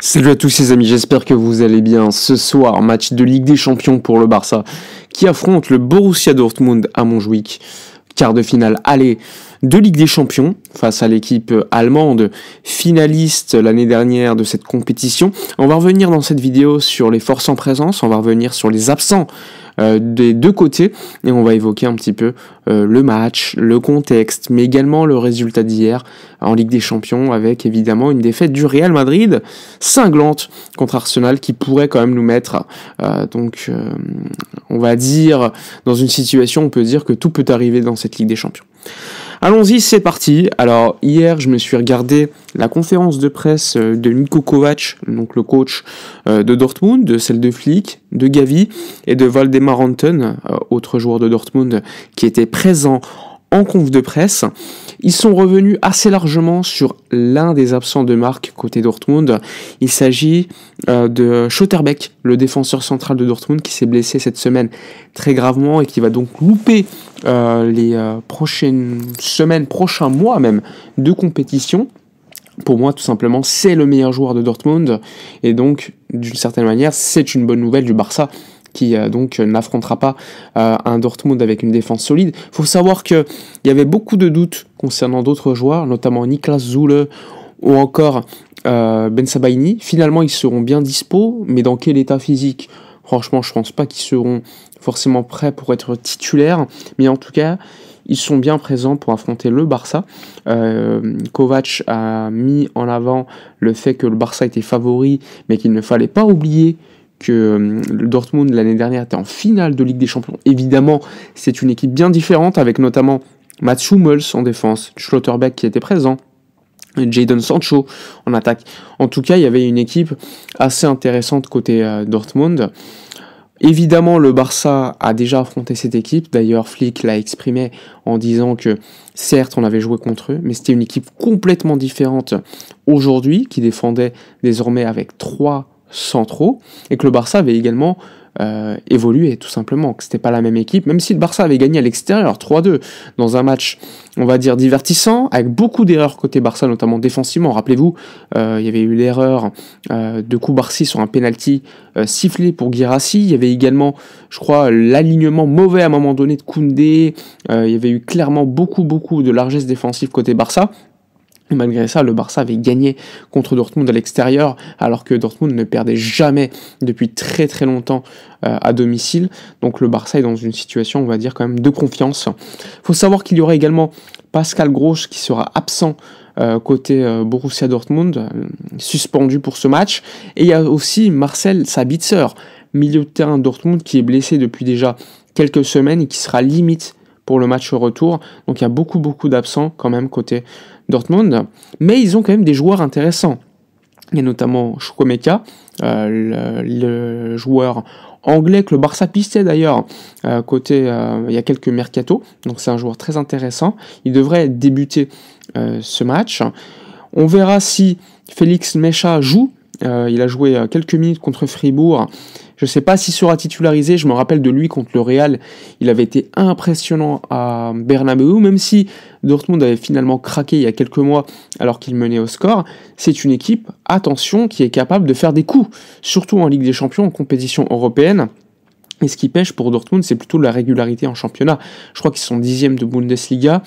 Salut à tous les amis, j'espère que vous allez bien. Ce soir, match de Ligue des Champions pour le Barça qui affronte le Borussia Dortmund à Montjuïc. Quart de finale aller de Ligue des Champions face à l'équipe allemande finaliste l'année dernière de cette compétition. On va revenir dans cette vidéo sur les forces en présence, on va revenir sur les absents des deux côtés et on va évoquer un petit peu le match, le contexte, mais également le résultat d'hier en Ligue des Champions avec évidemment une défaite du Real Madrid cinglante contre Arsenal qui pourrait quand même nous mettre on va dire dans une situation, on peut dire que tout peut arriver dans cette Ligue des Champions. Allons-y, c'est parti. Alors hier, je me suis regardé la conférence de presse de Niko Kovac, donc le coach de Dortmund, de celle de Flick, de Gavi et de Waldemar Anton, autre joueur de Dortmund qui était présent en conf de presse. Ils sont revenus assez largement sur l'un des absents de marque côté Dortmund. Il s'agit de Schlotterbeck, le défenseur central de Dortmund qui s'est blessé cette semaine très gravement et qui va donc louper les prochaines semaines, prochains mois même de compétition. Pour moi, tout simplement, c'est le meilleur joueur de Dortmund et donc, d'une certaine manière, c'est une bonne nouvelle du Barça qui donc n'affrontera pas un Dortmund avec une défense solide. Il faut savoir qu'il y avait beaucoup de doutes concernant d'autres joueurs, notamment Niklas Süle ou encore Ben Sebaini. Finalement, ils seront bien dispo, mais dans quel état physique ? Franchement, je pense pas qu'ils seront forcément prêts pour être titulaires, mais en tout cas, ils sont bien présents pour affronter le Barça. Kovac a mis en avant le fait que le Barça était favori, mais qu'il ne fallait pas oublier que le Dortmund l'année dernière était en finale de Ligue des Champions. Évidemment, c'est une équipe bien différente avec notamment Mats Hummels en défense, Schlotterbeck qui était présent, Jadon Sancho en attaque. En tout cas, il y avait une équipe assez intéressante côté Dortmund. Évidemment, le Barça a déjà affronté cette équipe. D'ailleurs, Flick l'a exprimé en disant que certes, on avait joué contre eux, mais c'était une équipe complètement différente aujourd'hui qui défendait désormais avec 3 centraux et que le Barça avait également évolué tout simplement, que c'était pas la même équipe, même si le Barça avait gagné à l'extérieur 3-2 dans un match, on va dire, divertissant, avec beaucoup d'erreurs côté Barça, notamment défensivement. Rappelez-vous, il y avait eu l'erreur de Koubarsi sur un penalty sifflé pour Guirassy. Il y avait également, je crois, l'alignement mauvais à un moment donné de Koundé. Il y avait eu clairement beaucoup de largesse défensive côté Barça. Et malgré ça, le Barça avait gagné contre Dortmund à l'extérieur, alors que Dortmund ne perdait jamais depuis très longtemps à domicile. Donc le Barça est dans une situation, on va dire, quand même de confiance. Il faut savoir qu'il y aura également Pascal Groß qui sera absent côté Borussia Dortmund, suspendu pour ce match. Et il y a aussi Marcel Sabitzer, milieu de terrain de Dortmund, qui est blessé depuis déjà quelques semaines et qui sera limite pour le match retour. Donc il y a beaucoup d'absents quand même côté Dortmund, mais ils ont quand même des joueurs intéressants. Il y a notamment Chukwuemeka, le joueur anglais que le Barça pistait d'ailleurs côté il y a quelques mercato, donc c'est un joueur très intéressant. Il devrait débuter ce match. On verra si Félix Mecha joue. Il a joué quelques minutes contre Fribourg. Je ne sais pas s'il sera titularisé. Je me rappelle de lui contre le Real. Il avait été impressionnant à Bernabeu, même si Dortmund avait finalement craqué il y a quelques mois alors qu'il menait au score. C'est une équipe, attention, qui est capable de faire des coups, surtout en Ligue des Champions, en compétition européenne. Et ce qui pêche pour Dortmund, c'est plutôt la régularité en championnat. Je crois qu'ils sont 10e de Bundesliga,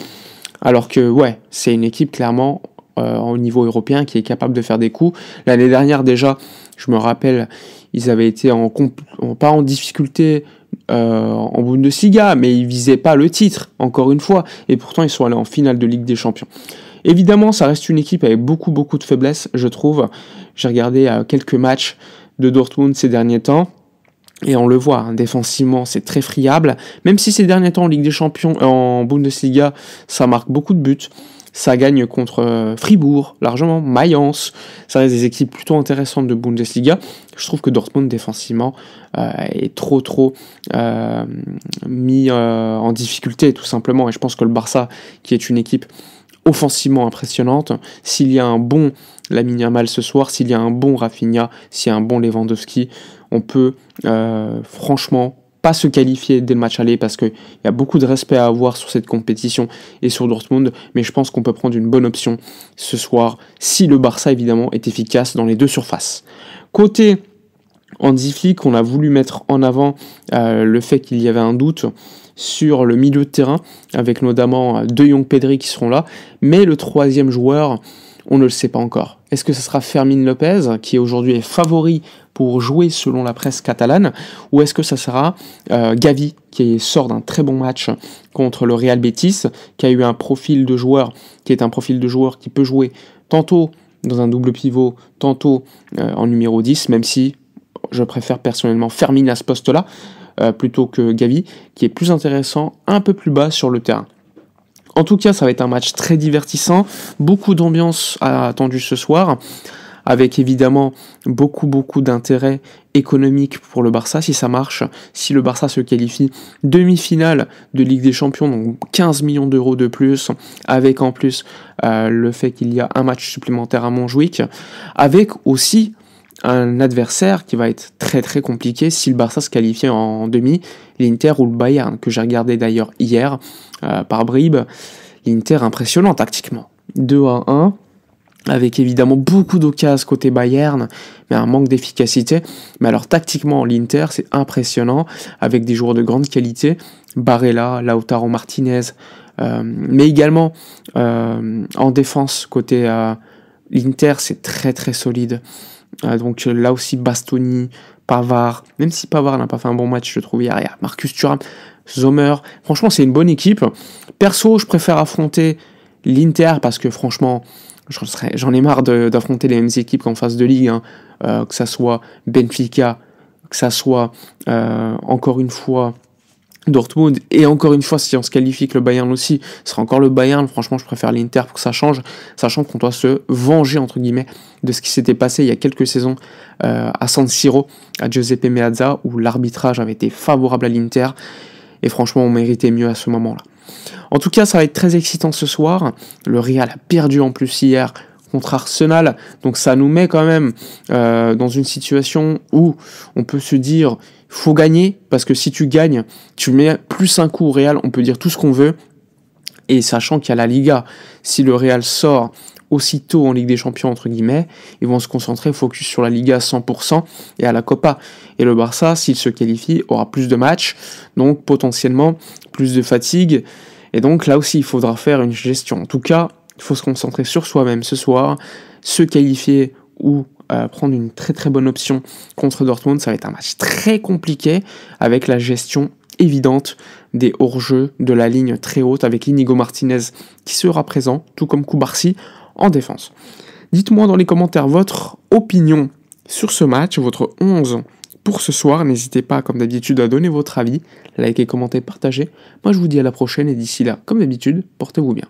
alors que c'est une équipe clairement au niveau européen qui est capable de faire des coups. L'année dernière déjà, je me rappelle, ils avaient été pas en difficulté en Bundesliga, mais ils visaient pas le titre, encore une fois, et pourtant ils sont allés en finale de Ligue des Champions. Évidemment, ça reste une équipe avec beaucoup de faiblesses, je trouve. J'ai regardé quelques matchs de Dortmund ces derniers temps, et on le voit, défensivement, c'est très friable, même si ces derniers temps en Ligue des Champions, en Bundesliga, ça marque beaucoup de buts. Ça gagne contre Fribourg, largement, Mayence. Ça reste des équipes plutôt intéressantes de Bundesliga. Je trouve que Dortmund, défensivement, est trop mis en difficulté, tout simplement. Et je pense que le Barça, qui est une équipe offensivement impressionnante, s'il y a un bon Lamine Yamal ce soir, s'il y a un bon Rafinha, s'il y a un bon Lewandowski, on peut franchement pas se qualifier dès le match aller parce qu'il y a beaucoup de respect à avoir sur cette compétition et sur Dortmund, mais je pense qu'on peut prendre une bonne option ce soir si le Barça évidemment est efficace dans les deux surfaces. Côté Hansi Flick, on a voulu mettre en avant le fait qu'il y avait un doute sur le milieu de terrain, avec notamment De Jong, Pedri qui seront là, mais le troisième joueur, on ne le sait pas encore. Est-ce que ce sera Fermín López, qui aujourd'hui est favori pour jouer selon la presse catalane, ou est-ce que ça sera Gavi, qui sort d'un très bon match contre le Real Betis, qui a eu un profil de joueur, qui est un profil de joueur qui peut jouer tantôt dans un double pivot, tantôt en numéro 10, même si je préfère personnellement Fermín à ce poste-là, plutôt que Gavi, qui est plus intéressant, un peu plus bas sur le terrain. En tout cas, ça va être un match très divertissant, beaucoup d'ambiance attendue ce soir, avec évidemment beaucoup d'intérêt économique pour le Barça si ça marche, si le Barça se qualifie demi-finale de Ligue des Champions, donc 15 millions d'euros de plus, avec en plus le fait qu'il y a un match supplémentaire à Montjuïc, avec aussi un adversaire qui va être très compliqué si le Barça se qualifie en demi, l'Inter ou le Bayern, que j'ai regardé d'ailleurs hier par bribes. L'Inter impressionnant tactiquement, 2-1, avec évidemment beaucoup d'occasions côté Bayern, mais un manque d'efficacité. Mais alors tactiquement, l'Inter c'est impressionnant, avec des joueurs de grande qualité, Barella, Lautaro Martinez, mais également en défense côté l'Inter c'est très solide. Donc là aussi Bastoni, Pavard, même si Pavard n'a pas fait un bon match je trouve hier, Marcus Thuram, Sommer, franchement c'est une bonne équipe. Perso je préfère affronter l'Inter parce que franchement j'en ai marre d'affronter les mêmes équipes qu'en phase de ligue, que ça soit Benfica, que ça soit encore une fois Dortmund, et encore une fois si on se qualifie que le Bayern aussi, ce sera encore le Bayern. Franchement je préfère l'Inter pour que ça change, sachant qu'on doit se venger entre guillemets de ce qui s'était passé il y a quelques saisons à San Siro, à Giuseppe Meazza, où l'arbitrage avait été favorable à l'Inter, et franchement on méritait mieux à ce moment-là. En tout cas ça va être très excitant ce soir. Le Real a perdu en plus hier contre Arsenal, donc ça nous met quand même dans une situation où on peut se dire faut gagner, parce que si tu gagnes, tu mets plus un coup au Real, on peut dire tout ce qu'on veut, et sachant qu'il y a la Liga, si le Real sort aussitôt en Ligue des Champions, entre guillemets, ils vont se concentrer, focus sur la Liga à 100% et à la Copa. Et le Barça, s'il se qualifie, aura plus de matchs, donc potentiellement plus de fatigue, et donc là aussi il faudra faire une gestion. En tout cas, il faut se concentrer sur soi-même ce soir, se qualifier ou prendre une très bonne option contre Dortmund. Ça va être un match très compliqué avec la gestion évidente des hors-jeux de la ligne très haute, avec Inigo Martinez qui sera présent, tout comme Koubarsi en défense. Dites-moi dans les commentaires votre opinion sur ce match, votre 11 pour ce soir. N'hésitez pas comme d'habitude à donner votre avis, likez, commentez, partagez. Moi je vous dis à la prochaine et d'ici là, comme d'habitude, portez-vous bien.